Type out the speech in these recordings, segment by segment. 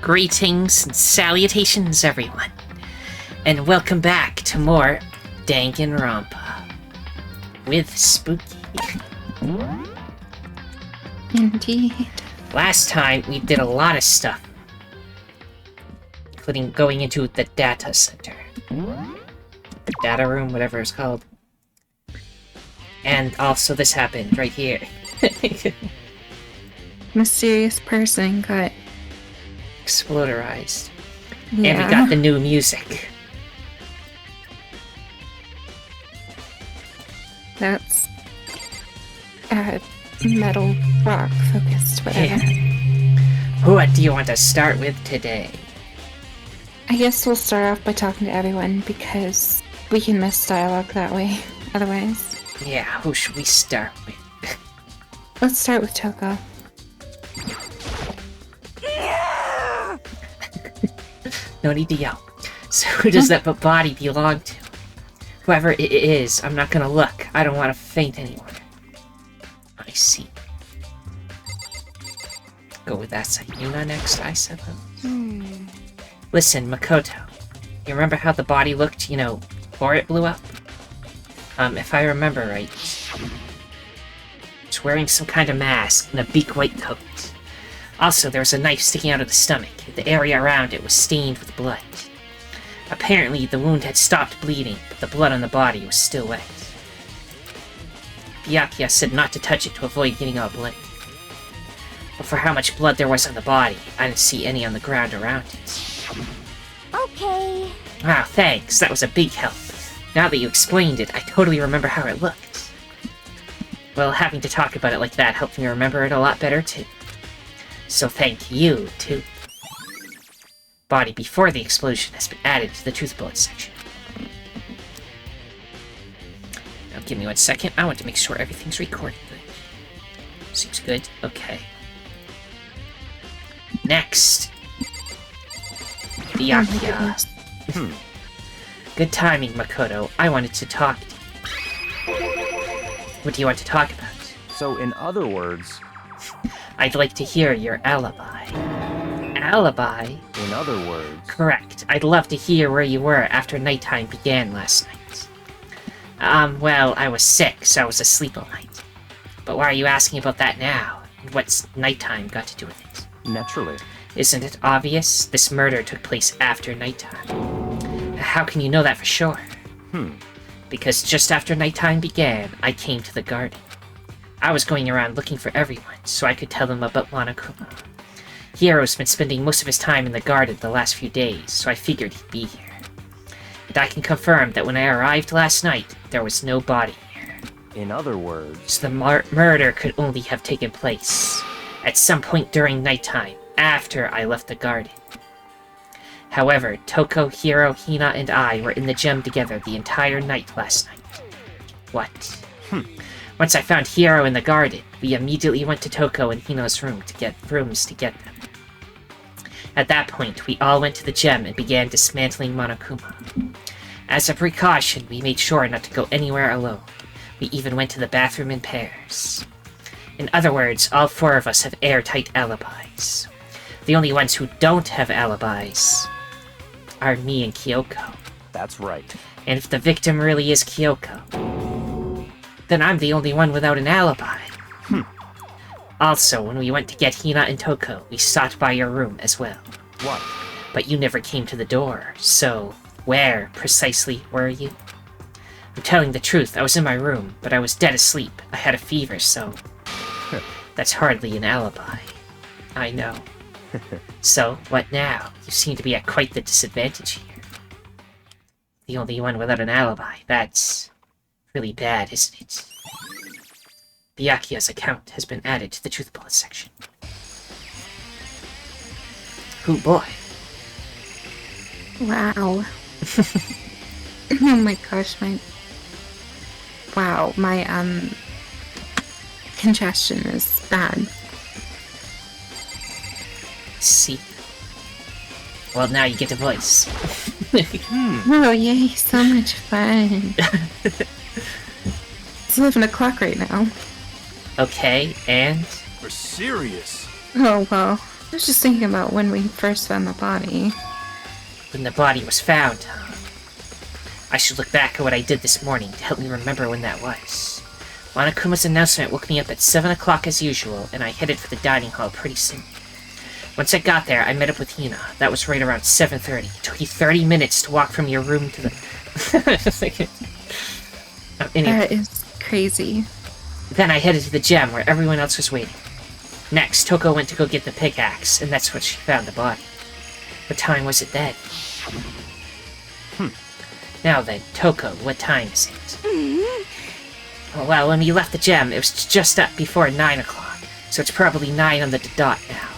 Greetings and salutations, everyone, and welcome back to more Danganronpa with Spookie. Indeed. Last time we did a lot of stuff, including going into the data center, the data room, whatever it's called, and also this happened right here. Mysterious person got Exploderized. yeah. And we got the new music. That's metal rock focused, whatever. Yeah. What do you want to start with today? I guess we'll start off by talking to everyone because we can miss dialogue that way. Otherwise, Yeah, who should we start with? let's start with Toko. No need to yell. So who does that body belong to? Whoever it is, I'm not gonna look. I don't want to faint anyone. I see. Go with that Sayuna next, I suppose. Listen, Makoto. You remember how the body looked, before it blew up? If I remember right, it's wearing some kind of mask and a big white coat. Also, there was a knife sticking out of the stomach. The area around it was stained with blood. Apparently, the wound had stopped bleeding, but the blood on the body was still wet. Byakuya said not to touch it to avoid getting all bloody. But for how much blood there was on the body, I didn't see any on the ground around it. Okay. Wow, thanks. That was a big help. Now that you explained it, I totally remember how it looked. Well, having to talk about it like that helped me remember it a lot better, too. So thank you, too. Body before the explosion has been added to the truth bullet section. Now give me 1 second. I want to make sure everything's recorded good. Seems good. Okay. Next. Byakuya. Good timing, Makoto. I wanted to talk to you. What do you want to talk about? So, in other words... I'd like to hear your alibi. Alibi? In other words... Correct. I'd love to hear where you were after nighttime began last night. Well, I was sick, so I was asleep all night. But why are you asking about that now? And what's nighttime got to do with it? Naturally. Isn't it obvious? This murder took place after nighttime. How can you know that for sure? Because just after nighttime began, I came to the garden. I was going around looking for everyone, so I could tell them about Monokuma. Hiro's been spending most of his time in the garden the last few days, so I figured he'd be here. And I can confirm that when I arrived last night, there was no body here. In other words... So the murder could only have taken place at some point during nighttime, after I left the garden. However, Toko, Hiro, Hina, and I were in the gym together the entire night last night. What? Once I found Hiro in the garden, we immediately went to Toko and Hino's rooms to get them. At that point, we all went to the gym and began dismantling Monokuma. As a precaution, we made sure not to go anywhere alone. We even went to the bathroom in pairs. In other words, all 4 of us have airtight alibis. The only ones who don't have alibis are me and Kyoko. That's right. And if the victim really is Kyoko, then I'm the only one without an alibi. Also, when we went to get Hina and Toko, we stopped by your room as well. What? But you never came to the door, so where precisely were you? I'm telling the truth, I was in my room, but I was dead asleep. I had a fever, so... That's hardly an alibi. I know. So, what now? You seem to be at quite the disadvantage here. The only one without an alibi. That's really bad, isn't it? Byakuya's account has been added to the truth bullet section. Oh boy. Wow. Oh my gosh, wow, my congestion is bad. See. Well, now you get a voice. Oh yay, so much fun. It's 11 o'clock right now. Okay, and? We're serious. Oh well, I was just thinking about when we first found the body. When the body was found, huh? I should look back at what I did this morning to help me remember when that was. Monokuma's announcement woke me up at 7 o'clock as usual, and I headed for the dining hall pretty soon. Once I got there, I met up with Hina. That was right around 7:30. It took you 30 minutes to walk from your room to the... That is crazy. Then I headed to the gem where everyone else was waiting. Next, Toko went to go get the pickaxe, and that's when she found the body. What time was it then? Now then, Toko, what time is it? Oh, well, when we left the gem, it was just up before 9 o'clock, so it's probably 9 on the dot now.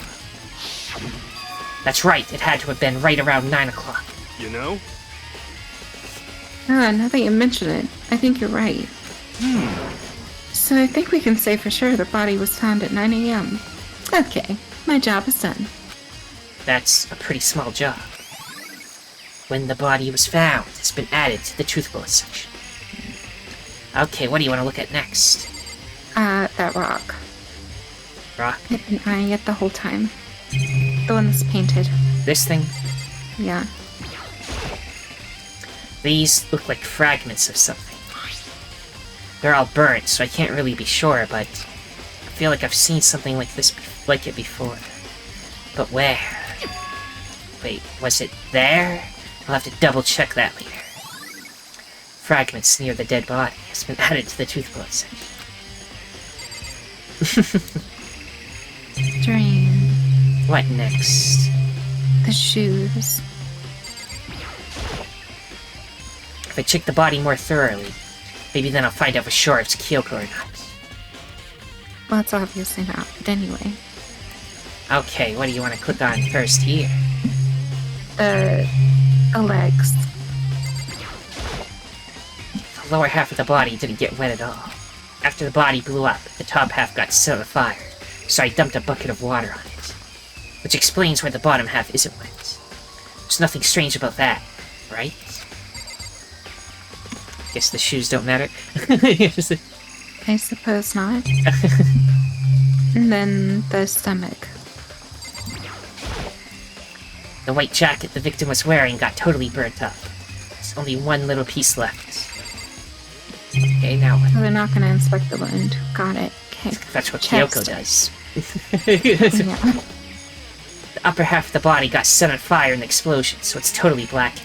That's right, it had to have been right around 9 o'clock. You know? Ah, now that you mention it, I think you're right. So I think we can say for sure the body was found at 9 a.m. Okay, my job is done. That's a pretty small job. When the body was found, it's been added to the truth bullet section. Okay, what do you want to look at next? That rock. Rock? I've been eyeing it the whole time. The one that's painted. This thing? Yeah. These look like fragments of something. They're all burnt, so I can't really be sure, but I feel like I've seen something like this, like it before. But where? Wait, was it there? I'll have to double check that later. Fragments near the dead body has been added to the truth bullet section. Strange. What next? The shoes. If I check the body more thoroughly, maybe then I'll find out for sure if it's Kyoko or not. Well, it's obviously not, but anyway. Okay, what do you want to click on first here? The legs. The lower half of the body didn't get wet at all. After the body blew up, the top half got set on fire, so I dumped a bucket of water on it. Which explains why the bottom half isn't wet. There's nothing strange about that, right? Guess the shoes don't matter. I suppose not. And then the stomach. The white jacket the victim was wearing got totally burnt up. There's only one little piece left. Okay, now what? So they're not going to inspect the wound. Got it. Okay. That's what Chest. Kyoko does. Yeah. The upper half of the body got set on fire in the explosion, so it's totally blackened.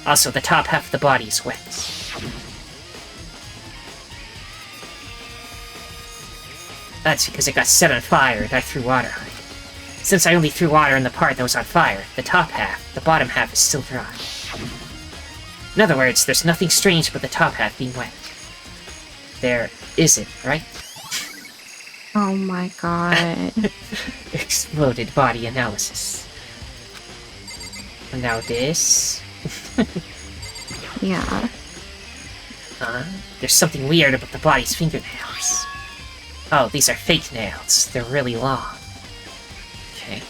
Also, the top half of the body is wet. That's because it got set on fire and I threw water on it. Since I only threw water on the part that was on fire, the top half, the bottom half is still dry. In other words, there's nothing strange about the top half being wet. There isn't, right? Oh my god. Exploded body analysis. And now this. Yeah. There's something weird about the body's fingernails. Oh, these are fake nails. They're really long. Okay.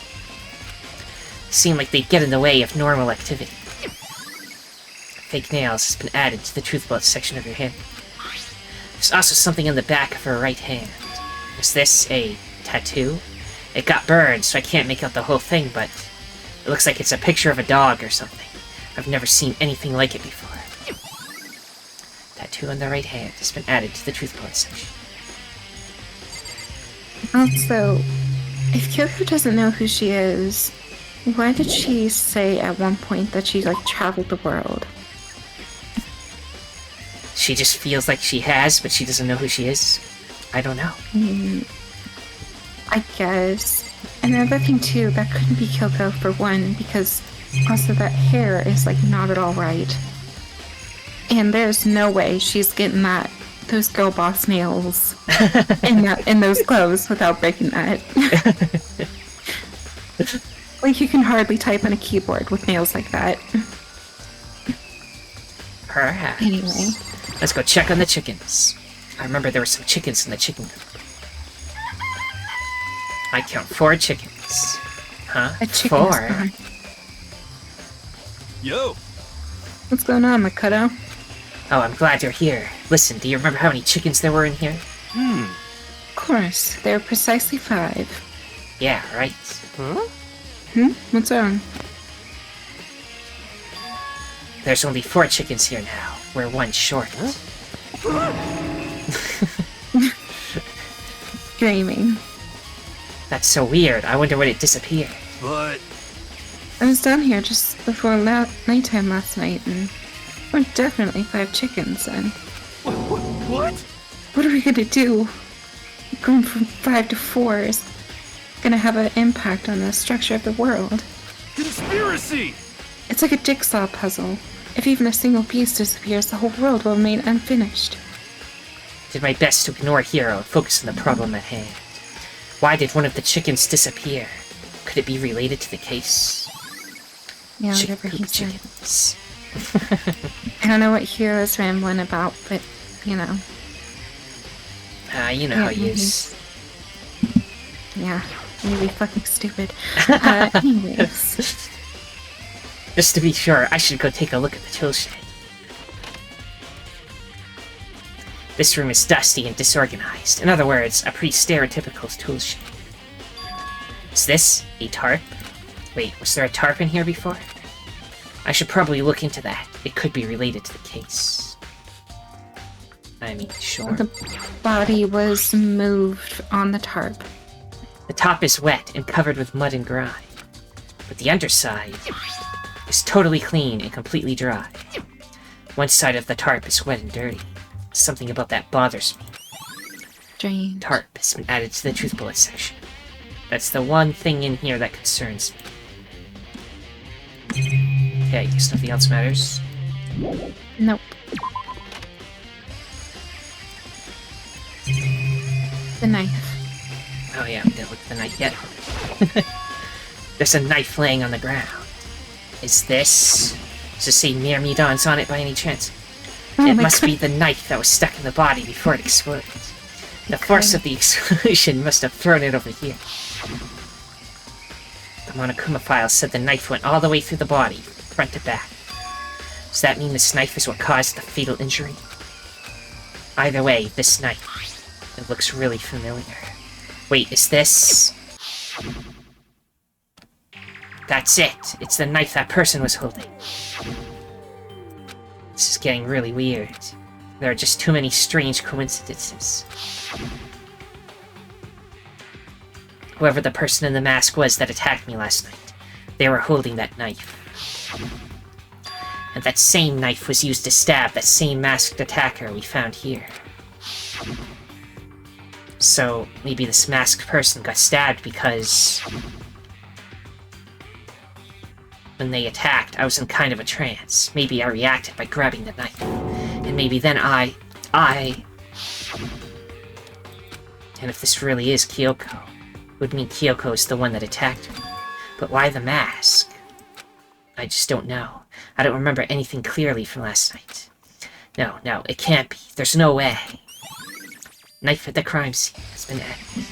Seem like they'd get in the way of normal activity. Fake nails has been added to the truth bullet section of your hand. There's also something in the back of her right hand. Is this a tattoo? It got burned, so I can't make out the whole thing, but it looks like it's a picture of a dog or something. I've never seen anything like it before. Tattoo on the right hand has been added to the truth bullet section. Also, if Kyoko doesn't know who she is, why did she say at one point that she, traveled the world? She just feels like she has, but she doesn't know who she is. I don't know. I guess. And the other thing, too, that couldn't be Kyoko, for one, because also that hair is, not at all right. And there's no way she's getting those girl boss nails in those clothes without breaking that. You can hardly type on a keyboard with nails like that. Perhaps. Anyway. Let's go check on the chickens. I remember there were some chickens in the chicken coop. I count 4 chickens. Huh? A chicken is 4? gone. Yo! What's going on, Makoto? Oh, I'm glad you're here. Listen, do you remember how many chickens there were in here? Of course, there are precisely 5. Yeah, right? What's wrong? There's only 4 chickens here now. We're 1 short. Dreaming. That's so weird. I wonder when it disappeared. But I was down here just before nighttime last night, and we're definitely 5 chickens then. what? What are we gonna do? Going from 5 to 4 is gonna have an impact on the structure of the world. Conspiracy! It's like a jigsaw puzzle. If even a single piece disappears, the whole world will remain unfinished. Did my best to ignore Hero and focus on the problem at hand. Why did one of the chickens disappear? Could it be related to the case? Yeah, whatever he said. Chickens. I don't know what Hero's rambling about, but, you know. You know how he is. Yeah, really fucking stupid. Anyways. Just to be sure, I should go take a look at the tool shed. This room is dusty and disorganized. In other words, a pretty stereotypical tool shed. Is this a tarp? Wait, was there a tarp in here before? I should probably look into that. It could be related to the case. I mean, sure. The body was moved on the tarp. The top is wet and covered with mud and grime. But the underside is totally clean and completely dry. One side of the tarp is wet and dirty. Something about that bothers me. Strange. Tarp has been added to the truth bullet section. That's the one thing in here that concerns me. Okay, I guess nothing else matters. Nope. The knife. Oh yeah, we didn't look at the knife yet. There's a knife laying on the ground. Is this... Does it say Myrmidons on it by any chance? Oh It my must God. be the knife that was stuck in the body before it exploded. The force of the explosion must have thrown it over here. The Monokuma file said the knife went all the way through the body, front to back. Does that mean this knife is what caused the fatal injury? Either way, this knife. It looks really familiar. Wait, is this... That's it! It's the knife that person was holding. This is getting really weird. There are just too many strange coincidences. Whoever the person in the mask was that attacked me last night, they were holding that knife. And that same knife was used to stab that same masked attacker we found here. So, maybe this masked person got stabbed because... when they attacked, I was in kind of a trance. Maybe I reacted by grabbing the knife. And maybe then I... And if this really is Kyoko, it would mean Kyoko is the one that attacked me. But why the mask? I just don't know. I don't remember anything clearly from last night. No, it can't be. There's no way. Knife at the crime scene has been added.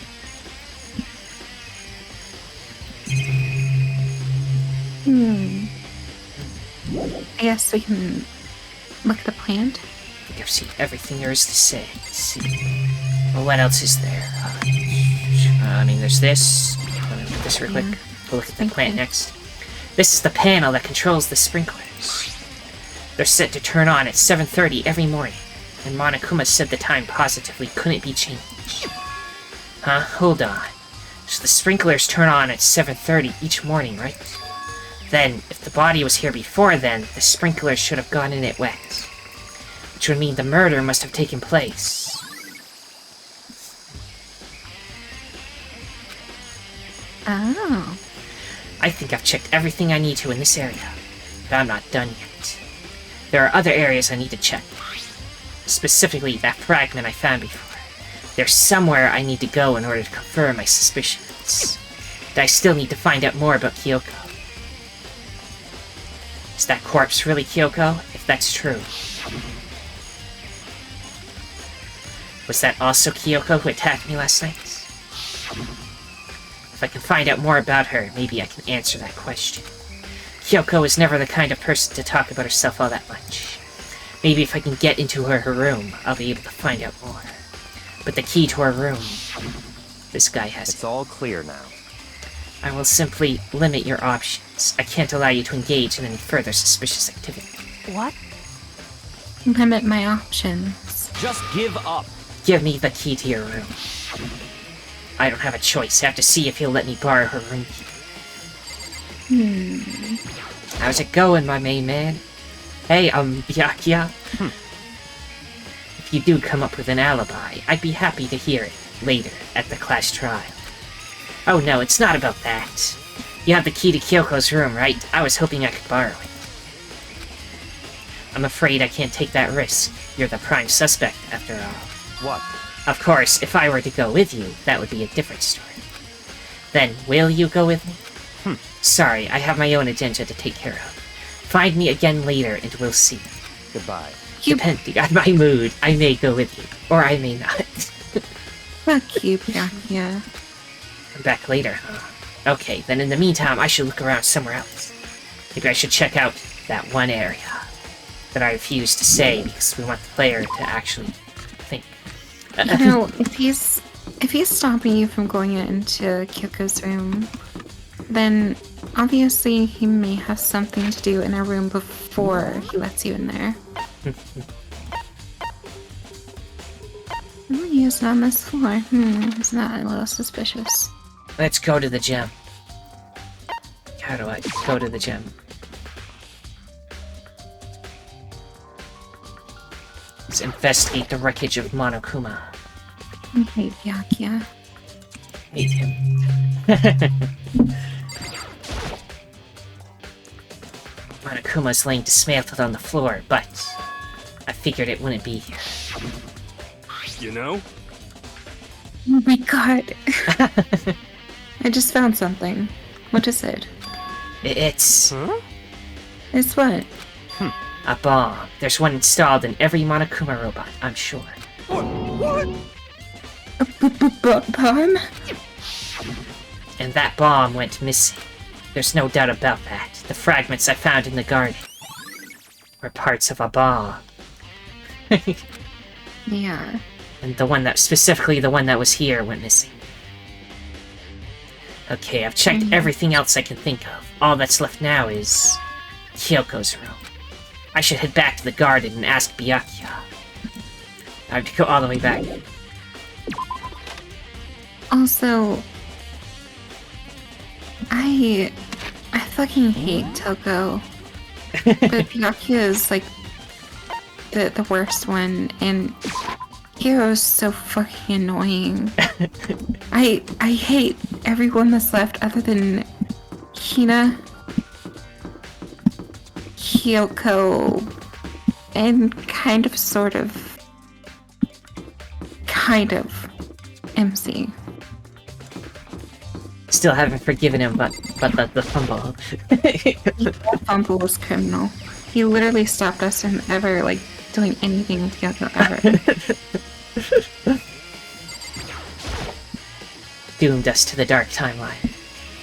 I guess we can look at the plant. I think I've seen everything there is to say. Let's see. Well, what else is there? I mean, there's this. Let me look at this real quick. We'll look at the plant next. This is the panel that controls the sprinklers. They're set to turn on at 7:30 every morning, and Monokuma said the time positively couldn't be changed. Huh? Hold on. So the sprinklers turn on at 7:30 each morning, right? Then, if the body was here before then, the sprinklers should have gone in it wet. Which would mean the murder must have taken place. Oh. I think I've checked everything I need to in this area, but I'm not done yet. There are other areas I need to check. Specifically, that fragment I found before. There's somewhere I need to go in order to confirm my suspicions. But I still need to find out more about Kyoko. Is that corpse really Kyoko? If that's true. Was that also Kyoko who attacked me last night? If I can find out more about her, maybe I can answer that question. Kyoko is never the kind of person to talk about herself all that much. Maybe if I can get into her room, I'll be able to find out more. But the key to her room... This guy has It's it. all clear now. I will simply limit your options. I can't allow you to engage in any further suspicious activity. What? Limit my options. Just give up. Give me the key to your room. I don't have a choice. I have to see if he'll let me borrow her room key. How's it going, my main man? Hey, Byakuya. If you do come up with an alibi, I'd be happy to hear it later at the class trial. Oh no, it's not about that. You have the key to Kyoko's room, right? I was hoping I could borrow it. I'm afraid I can't take that risk. You're the prime suspect, after all. What? Of course, if I were to go with you, that would be a different story. Then, will you go with me? Sorry, I have my own agenda to take care of. Find me again later and we'll see. Goodbye. Depending on my mood, I may go with you, or I may not. Fuck you, Byakuya. I'm back later, huh? Okay, then in the meantime, I should look around somewhere else. Maybe I should check out that one area that I refuse to say because we want the player to actually think. You know, if he's stopping you from going into Kyoko's room, then obviously he may have something to do in a room before he lets you in there. He is on this floor. Isn't that a little suspicious? Let's go to the gym. How do I go to the gym? Let's investigate the wreckage of Monokuma. I hate Byakuya. Hate him. Monokuma's laying dismantled on the floor, but I figured it wouldn't be here. You know? Oh my god. I just found something. What is it? It's Huh? It's what? a bomb. There's one installed in every Monokuma robot, I'm sure. What? Bomb? And that bomb went missing. There's no doubt about that. The fragments I found in the garden were parts of a bomb. Yeah. And specifically the one that was here went missing. Okay, I've checked everything else I can think of. All that's left now is Kyoko's room. I should head back to the garden and ask Byakuya. I have to go all the way back. Also, I fucking hate Toko. But Byakuya is like the worst one, and Hiro's so fucking annoying. I hate everyone that's left other than Hina, Kyoko, and kind of MC. Still haven't forgiven him, but the fumble. That fumble was criminal. He literally stopped us from ever, like, doing anything with Kyoko ever. Doomed us to the dark timeline.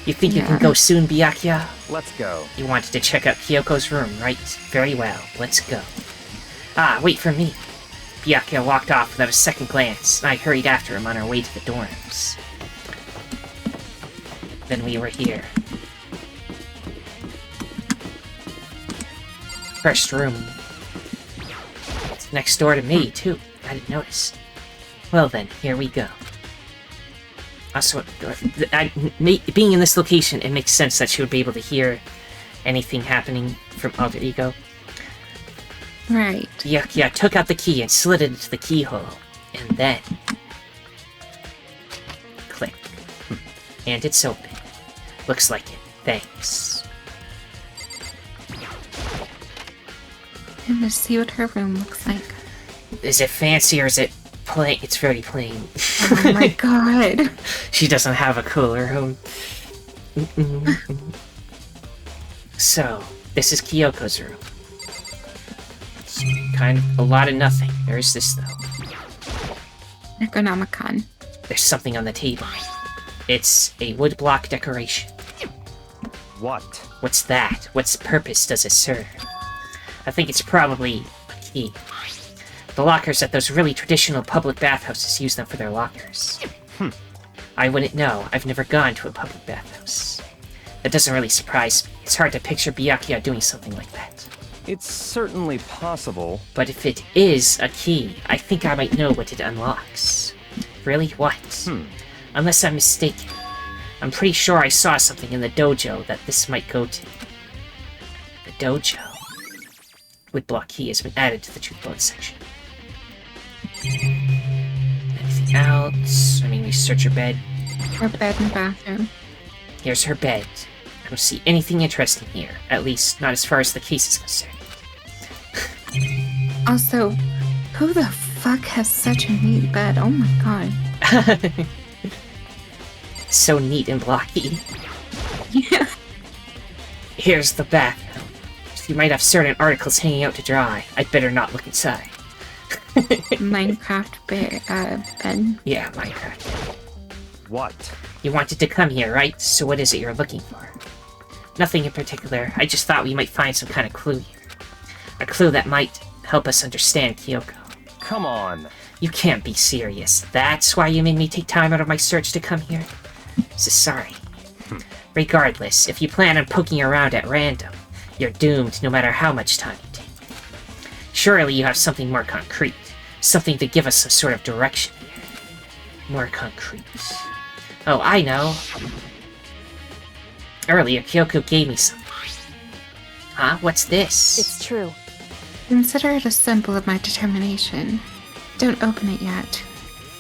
You think you can go soon, Byakuya? Let's go. You wanted to check out Kyoko's room, right? Very well, let's go. Ah, wait for me. Byakuya walked off without a second glance, and I hurried after him on our way to the dorms. Then we were here. First room. It's next door to me, too. I didn't notice. Well then, here we go. Also, being in this location, it makes sense that she would be able to hear anything happening from Alter Ego. Right. Byakuya took out the key and slid it into the keyhole. And then... click. And it's open. Looks like it. Thanks. I'm gonna see what her room looks like. Is it fancy or is it plain? It's very plain. Oh my god. She doesn't have a cooler home. So, this is Kyoko's room. It's kind of a lot of nothing. There's this, though. Necronomicon. There's something on the table. It's a woodblock decoration. What? What's that? What purpose does it serve? I think it's probably a key. The lockers at those really traditional public bathhouses use them for their lockers. I wouldn't know. I've never gone to a public bathhouse. That doesn't really surprise me. It's hard to picture Byakuya doing something like that. It's certainly possible. But if it is a key, I think I might know what it unlocks. Really? What? Unless I'm mistaken. I'm pretty sure I saw something in the dojo that this might go to. The dojo. Woodblock key has been added to the truth bullet section. Anything else? I mean, we search her bed. Her bed and bathroom. Here's her bed. I don't see anything interesting here. At least, not as far as the case is concerned. Also, who the fuck has such a neat bed? Oh my god. So neat and blocky. Yeah. Here's the bathroom. You might have certain articles hanging out to dry. I'd better not look inside. Minecraft bed. Yeah, Minecraft. What? You wanted to come here, right? So what is it you're looking for? Nothing in particular. I just thought we might find some kind of clue here. A clue that might help us understand Kyoko. Come on. You can't be serious. That's why you made me take time out of my search to come here? So sorry. Regardless, if you plan on poking around at random, you're doomed no matter how much time you take. Surely you have something more concrete. Something to give us some sort of direction here. More concrete. Oh, I know. Earlier, Kyoko gave me something. Huh? What's this? It's true. Consider it a symbol of my determination. Don't open it yet.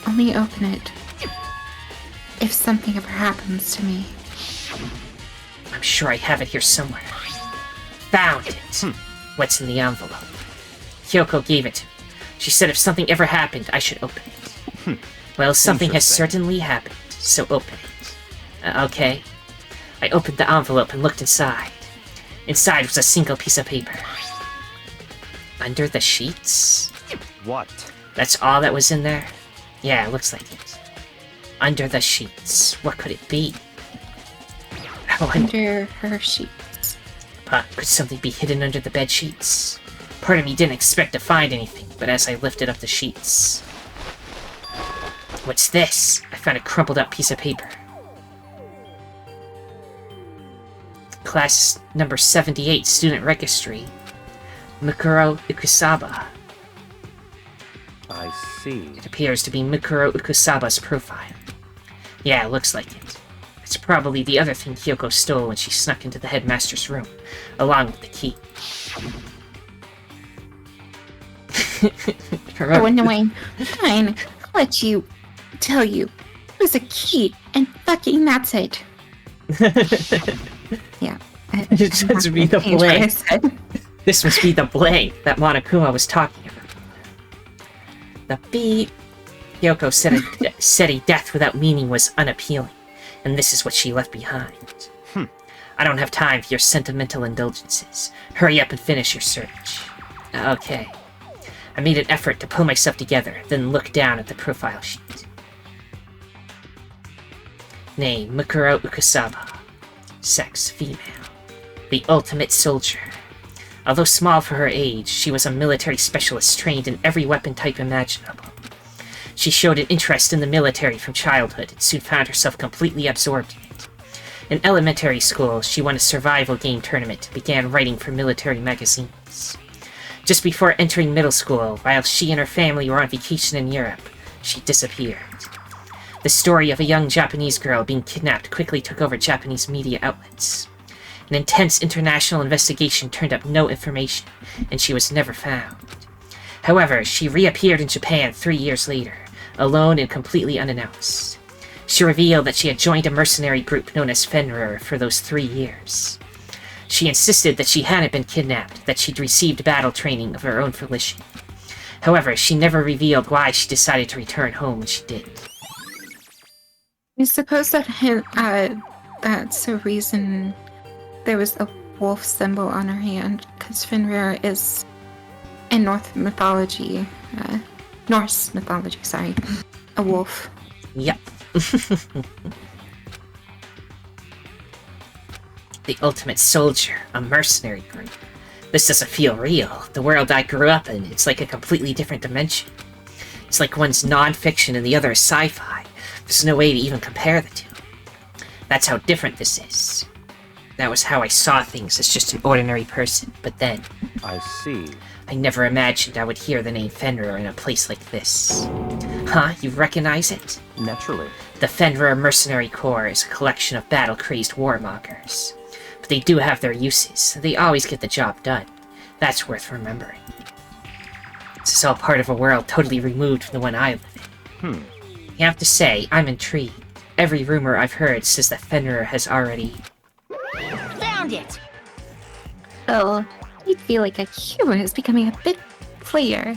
Only open it if something ever happens to me. I'm sure I have it here somewhere. Found it! What's in the envelope? Kyoko gave it to me. She said if something ever happened, I should open it. Well, something has certainly happened, so open it. Okay. I opened the envelope and looked inside. Inside was a single piece of paper. Under the sheets? What? That's all that was in there? Yeah, looks like it. Under the sheets. What could it be? Oh, Under her sheets. could something be hidden under the bed sheets? Part of me didn't expect to find anything, but as I lifted up the sheets... What's this? I found a crumpled up piece of paper. Class number 78, student registry. Mikuro Ukusaba. I see. It appears to be Mikuro Ukusaba's profile. Yeah, it looks like it. It's probably the other thing Kyoko stole when she snuck into the headmaster's room, along with the key. Oh, annoying. Fine, I'll let you tell you. It was a key, and fucking that's it. Yeah. It must be the blank. This must be the blank that Monokuma was talking about. The beep. Kyoko said a death without meaning was unappealing, and this is what she left behind. I don't have time for your sentimental indulgences. Hurry up and finish your search. Okay. I made an effort to pull myself together, then look down at the profile sheet. Name, Mikuro Ukusaba. Sex, female. The ultimate soldier. Although small for her age, she was a military specialist trained in every weapon type imaginable. She showed an interest in the military from childhood and soon found herself completely absorbed in it. In elementary school, she won a survival game tournament and began writing for military magazines. Just before entering middle school, while she and her family were on vacation in Europe, she disappeared. The story of a young Japanese girl being kidnapped quickly took over Japanese media outlets. An intense international investigation turned up no information, and she was never found. However, she reappeared in Japan 3 years later, alone and completely unannounced. She revealed that she had joined a mercenary group known as Fenrir for those 3 years. She insisted that she hadn't been kidnapped, that she'd received battle training of her own volition. However, she never revealed why she decided to return home when she did. I suppose that that's a reason there was a wolf symbol on her hand, because Fenrir is in Norse mythology, sorry, a wolf. Yep. The ultimate soldier, a mercenary group. This doesn't feel real. The world I grew up in, it's like a completely different dimension. It's like one's non-fiction and the other is sci-fi. There's no way to even compare the two. That's how different this is. That was how I saw things as just an ordinary person, but then, I see. I never imagined I would hear the name Fenrir in a place like this. Huh? You recognize it? Naturally. The Fenrir Mercenary Corps is a collection of battle-crazed warmongers. But they do have their uses, and they always get the job done. That's worth remembering. This is all part of a world totally removed from the one I live in. You have to say, I'm intrigued. Every rumor I've heard says that Fenrir has already... Found it! Well, you'd feel like a hero is becoming a bit player.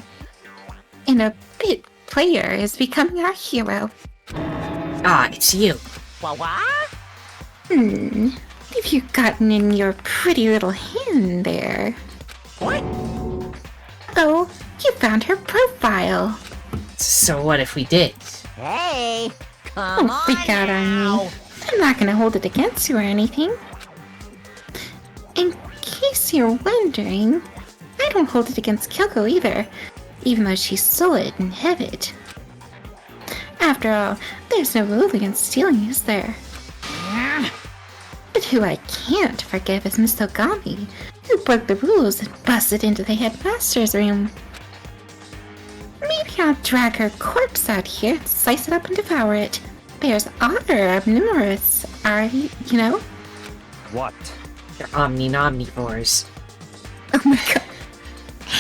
And a bit player is becoming our hero. Ah, it's you. What? Have you gotten in your pretty little hand there? What? Oh, you found her profile. So what if we did? Hey! Come Don't freak out on now. me. I'm not gonna hold it against you or anything. In case you're wondering, I don't hold it against Kyoko either, even though she stole it and hid it. After all, there's no rule against stealing, is there? But who I can't forgive is Miss Ogami, who broke the rules and busted into the headmaster's room. Maybe I'll drag her corpse out here and slice it up and devour it. Bears are omnivorous, you know? What? They're omnivores. Oh my god.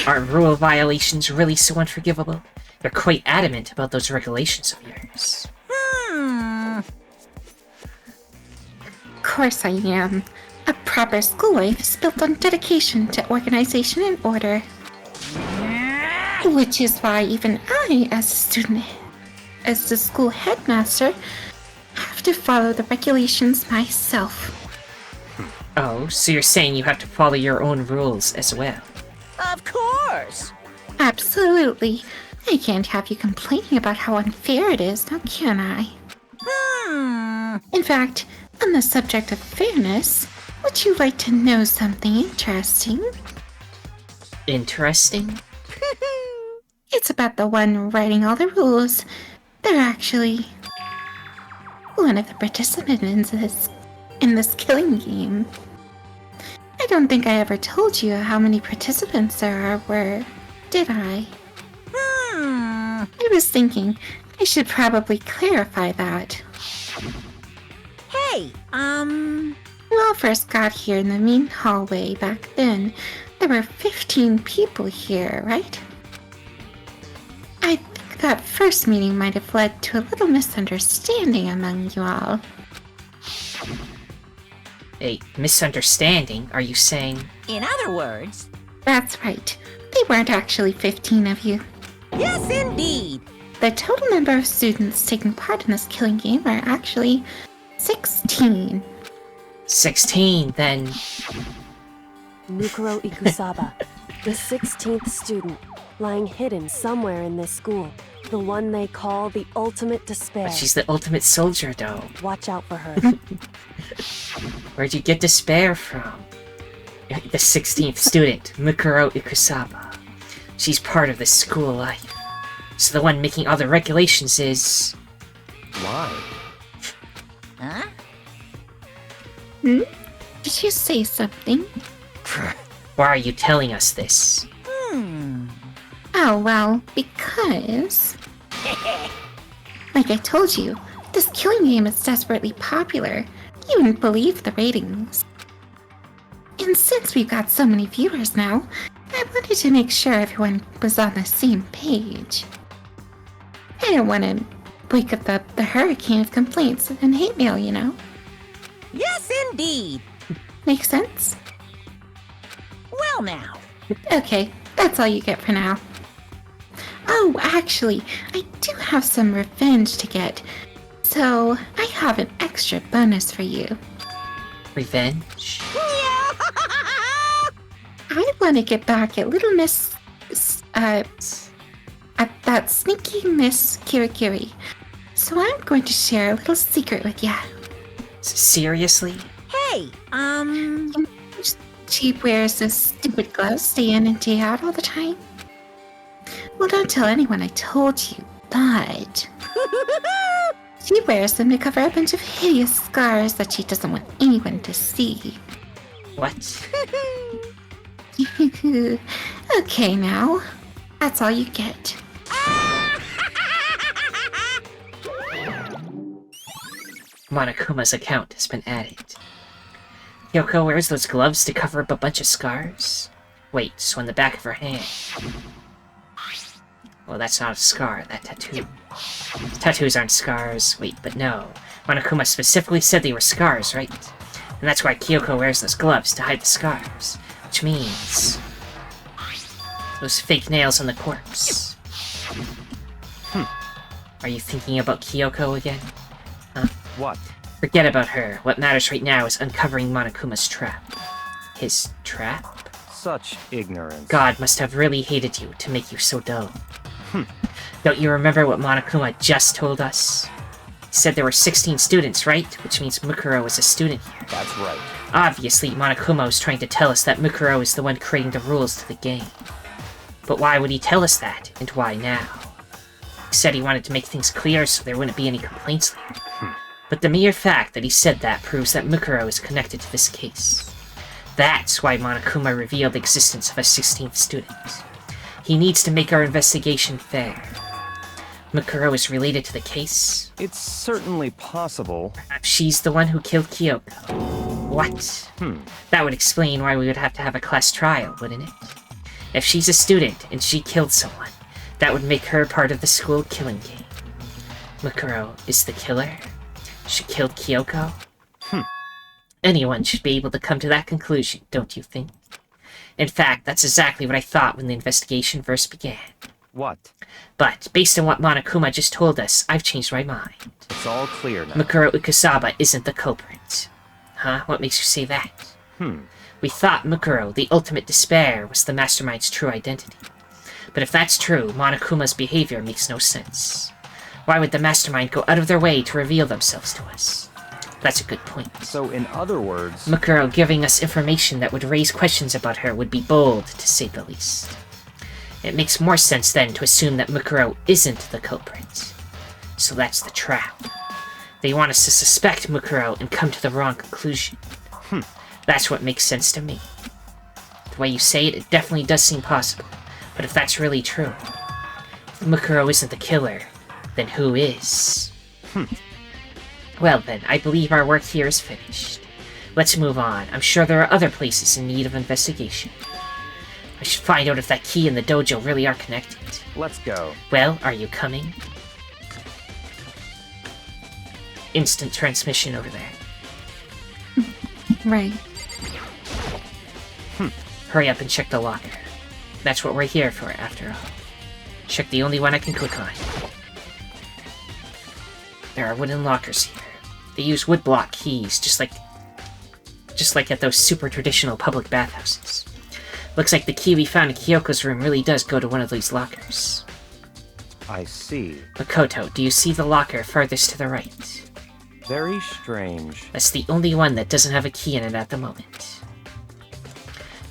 Are rule violations really so unforgivable? They're quite adamant about those regulations of yours. Of course I am. A proper school life is built on dedication to organization and order. Which is why even I, as a student, as the school headmaster, have to follow the regulations myself. Oh, so you're saying you have to follow your own rules as well? Of course! Absolutely. I can't have you complaining about how unfair it is, now can I? In fact, on the subject of fairness, would you like to know something interesting? Interesting? It's about the one writing all the rules. They're actually one of the participants in this killing game. I don't think I ever told you how many participants there are, did I? I was thinking I should probably clarify that. Hey, When I first got here in the main hallway back then, there were 15 people here, right? I think that first meeting might have led to a little misunderstanding among you all. A misunderstanding, are you saying? in other words, That's right. They weren't actually 15 of you. yes indeed! The total number of students taking part in this killing game are actually 16. 16, then... Mukuro Ikusaba, the 16th student, lying hidden somewhere in this school. The one they call the ultimate despair. She's the ultimate soldier, though. Watch out for her. Where'd you get despair from? The 16th student, Mukuro Ikusaba. She's part of the school life. So the one making all the regulations is... Why? Huh? Did you say something? Why are you telling us this? Oh, well, because... Like I told you, this killing game is desperately popular. You wouldn't believe the ratings. And since we've got so many viewers now, I wanted to make sure everyone was on the same page. I don't want to wake up the hurricane of complaints and hate mail, you know? Yes indeed! Make sense? Well now, Okay, that's all you get for now. Oh, actually, I do have some revenge to get. So, I have an extra bonus for you. Revenge? I want to get back at little Miss... at that sneaky Miss Kirikiri. So I'm going to share a little secret with ya. Seriously? hey, She wears those stupid gloves day in and day out all the time. Well, don't tell anyone I told you, but... She wears them to cover a bunch of hideous scars that she doesn't want anyone to see. What? Okay, now. That's all you get. Monokuma's account has been added. Kyoko wears those gloves to cover up a bunch of scars? Wait, so on the back of her hand. Well, that's not a scar, that tattoo. Tattoos aren't scars. Wait, but no. Monokuma specifically said they were scars, right? And that's why Kyoko wears those gloves, to hide the scars. Which means... those fake nails on the corpse. Are you thinking about Kyoko again? What? Forget about her. What matters right now is uncovering Monokuma's trap. His trap? Such ignorance. God must have really hated you to make you so dull. Don't you remember what Monokuma just told us? He said there were 16 students, right? Which means Mukuro is a student here. That's right. Obviously, Monokuma was trying to tell us that Mukuro is the one creating the rules to the game. But why would he tell us that, and why now? He said he wanted to make things clear so there wouldn't be any complaints later. But the mere fact that he said that proves that Mukuro is connected to this case. That's why Monokuma revealed the existence of a 16th student. He needs to make our investigation fair. Mukuro is related to the case? It's certainly possible. Perhaps she's the one who killed Kyoko. What? That would explain why we would have to have a class trial, wouldn't it? If she's a student and she killed someone, that would make her part of the school killing game. Mukuro is the killer? She killed Kyoko? Anyone should be able to come to that conclusion, don't you think? In fact, that's exactly what I thought when the investigation first began. What? But, based on what Monokuma just told us, I've changed my mind. It's all clear now. Mukuro Ukusaba isn't the culprit. Huh? What makes you say that? We thought Mukuro, the ultimate despair, was the mastermind's true identity. But if that's true, Monokuma's behavior makes no sense. Why would the mastermind go out of their way to reveal themselves to us? That's a good point. So, in other words... Mukuro giving us information that would raise questions about her would be bold, to say the least. It makes more sense then to assume that Mukuro isn't the culprit. So that's the trap. They want us to suspect Mukuro and come to the wrong conclusion. That's what makes sense to me. The way you say it, it definitely does seem possible. But if that's really true, if Mukuro isn't the killer, then who is? Well then, I believe our work here is finished. Let's move on. I'm sure there are other places in need of investigation. I should find out if that key and the dojo really are connected. Let's go. Well, are you coming? Instant transmission over there. Right. Hurry up and check the locker. That's what we're here for, after all. Check the only one I can click on. There are wooden lockers here. They use woodblock keys, just like at those super traditional public bathhouses. Looks like the key we found in Kyoko's room really does go to one of these lockers. I see. Makoto, do you see the locker farthest to the right? Very strange. That's the only one that doesn't have a key in it at the moment.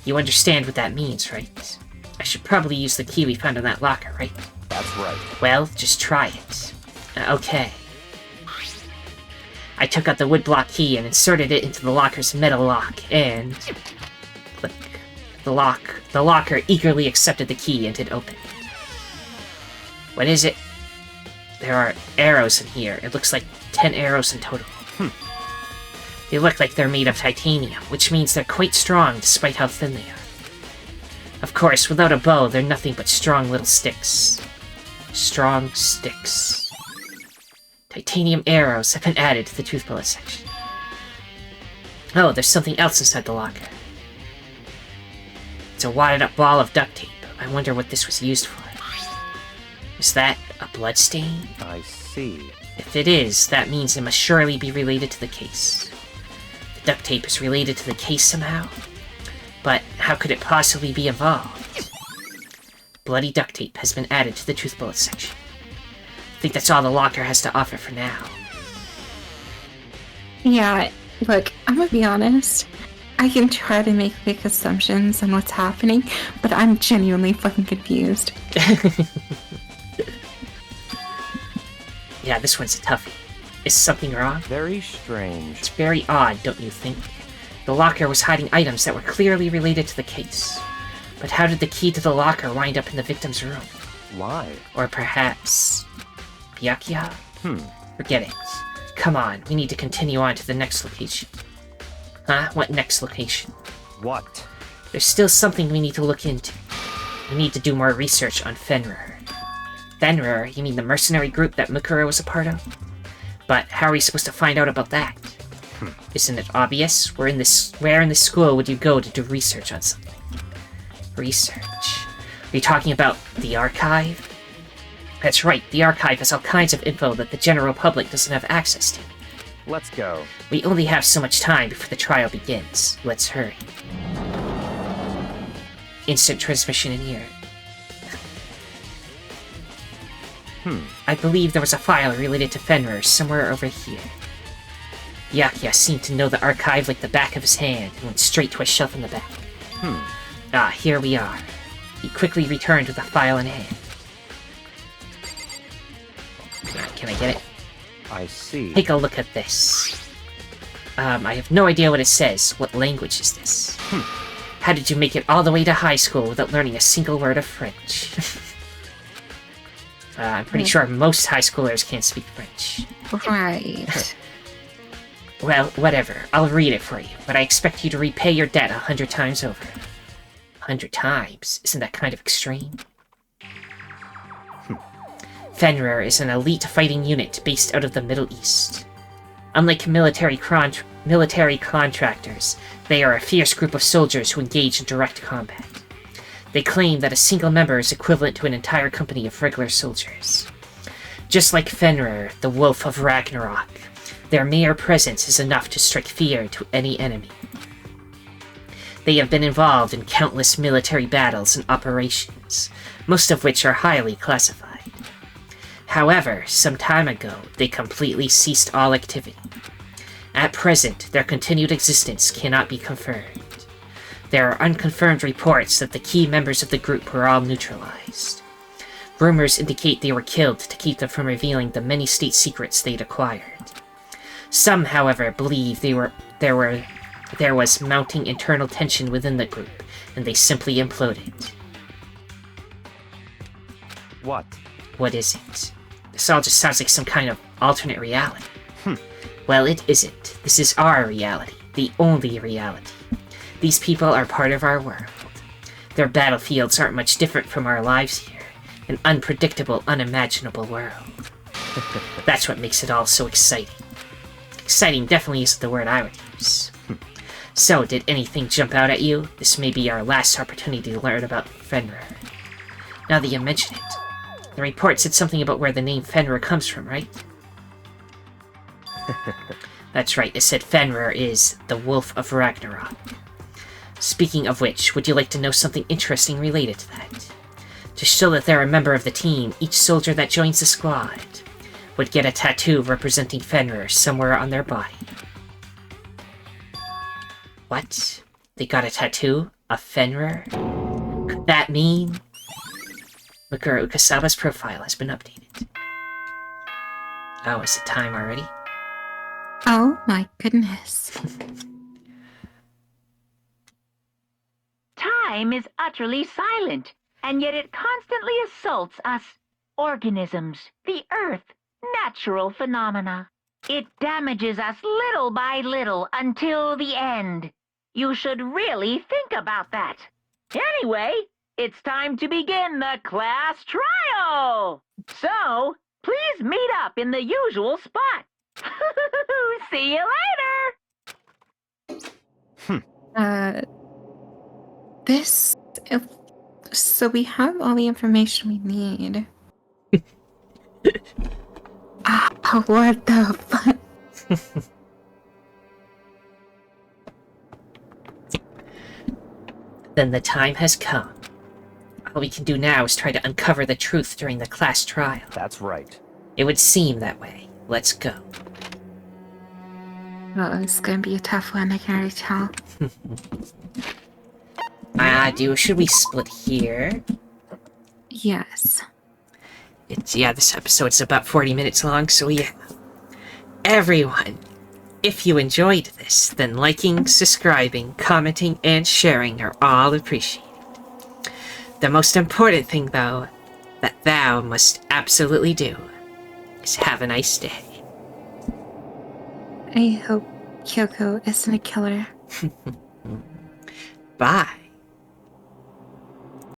You understand what that means, right? I should probably use the key we found in that locker, right? That's right. Well, just try it. Okay. I took out the woodblock key and inserted it into the locker's metal lock, and... click. The locker eagerly accepted the key and it opened. What is it? There are arrows in here. It looks like 10 arrows in total. They look like they're made of titanium, which means they're quite strong despite how thin they are. Of course, without a bow, they're nothing but strong little sticks. Strong sticks. Titanium arrows have been added to the tooth bullet section. Oh, there's something else inside the locker. It's a wadded up ball of duct tape. I wonder what this was used for. Is that a bloodstain? I see. If it is, that means it must surely be related to the case. The duct tape is related to the case somehow? But how could it possibly be involved? Bloody duct tape has been added to the tooth bullet section. I think that's all the locker has to offer for now. Yeah, look, I'm gonna be honest. I can try to make quick assumptions on what's happening, but I'm genuinely fucking confused. Yeah, this one's a toughie. Is something wrong? Very strange. It's very odd, don't you think? The locker was hiding items that were clearly related to the case. But how did the key to the locker wind up in the victim's room? Why? Or perhaps... Byakuya? Forget it. Come on, we need to continue on to the next location. Huh? What next location? What? There's still something we need to look into. We need to do more research on Fenrir. Fenrir? You mean the mercenary group that Mukuro was a part of? But how are we supposed to find out about that? Isn't it obvious? Where in this school would you go to do research on something? Research? Are you talking about the archive? That's right, the archive has all kinds of info that the general public doesn't have access to. Let's go. We only have so much time before the trial begins. Let's hurry. Instant transmission in here. I believe there was a file related to Fenrir somewhere over here. Byakuya seemed to know the archive like the back of his hand and went straight to a shelf in the back. Ah, here we are. He quickly returned with a file in hand. Can I get it? I see. Take a look at this. I have no idea what it says. What language is this? How did you make it all the way to high school without learning a single word of French? I'm pretty sure most high schoolers can't speak French. Right. Well, whatever. I'll read it for you, but I expect you to repay your debt 100 times over. 100 times? Isn't that kind of extreme? Fenrir is an elite fighting unit based out of the Middle East. Unlike military contractors, they are a fierce group of soldiers who engage in direct combat. They claim that a single member is equivalent to an entire company of regular soldiers. Just like Fenrir, the Wolf of Ragnarok, their mere presence is enough to strike fear to any enemy. They have been involved in countless military battles and operations, most of which are highly classified. However, some time ago, they completely ceased all activity. At present, their continued existence cannot be confirmed. There are unconfirmed reports that the key members of the group were all neutralized. Rumors indicate they were killed to keep them from revealing the many state secrets they'd acquired. Some, however, believe there was mounting internal tension within the group, and they simply imploded. What? What is it? This all just sounds like some kind of alternate reality. Well, it isn't. This is our reality. The only reality. These people are part of our world. Their battlefields aren't much different from our lives here. An unpredictable, unimaginable world. That's what makes it all so exciting. Exciting definitely isn't the word I would use. So, did anything jump out at you? This may be our last opportunity to learn about Fenrir. Now that you mention it, the report said something about where the name Fenrir comes from, right? That's right, it said Fenrir is the Wolf of Ragnarok. Speaking of which, would you like to know something interesting related to that? To show that they're a member of the team, each soldier that joins the squad would get a tattoo representing Fenrir somewhere on their body. What? They got a tattoo of Fenrir? Could that mean... Mukuro Ukasaba's profile has been updated. Oh, is it time already? Oh my goodness. Time is utterly silent, and yet it constantly assaults us, organisms, the Earth, natural phenomena. It damages us little by little until the end. You should really think about that. Anyway, it's time to begin the class trial. So, please meet up in the usual spot. See you later. This... So we have all the information we need. What the fuck? Then the time has come. All we can do now is try to uncover the truth during the class trial. That's right. It would seem that way. Let's go. Oh, it's gonna be a tough one, I can already tell. Should we split here? Yes. This episode's about 40 minutes long, so yeah. everyone, if you enjoyed this, then liking, subscribing, commenting, and sharing are all appreciated. The most important thing, though, that thou must absolutely do is have a nice day. I hope Kyoko isn't a killer. Bye.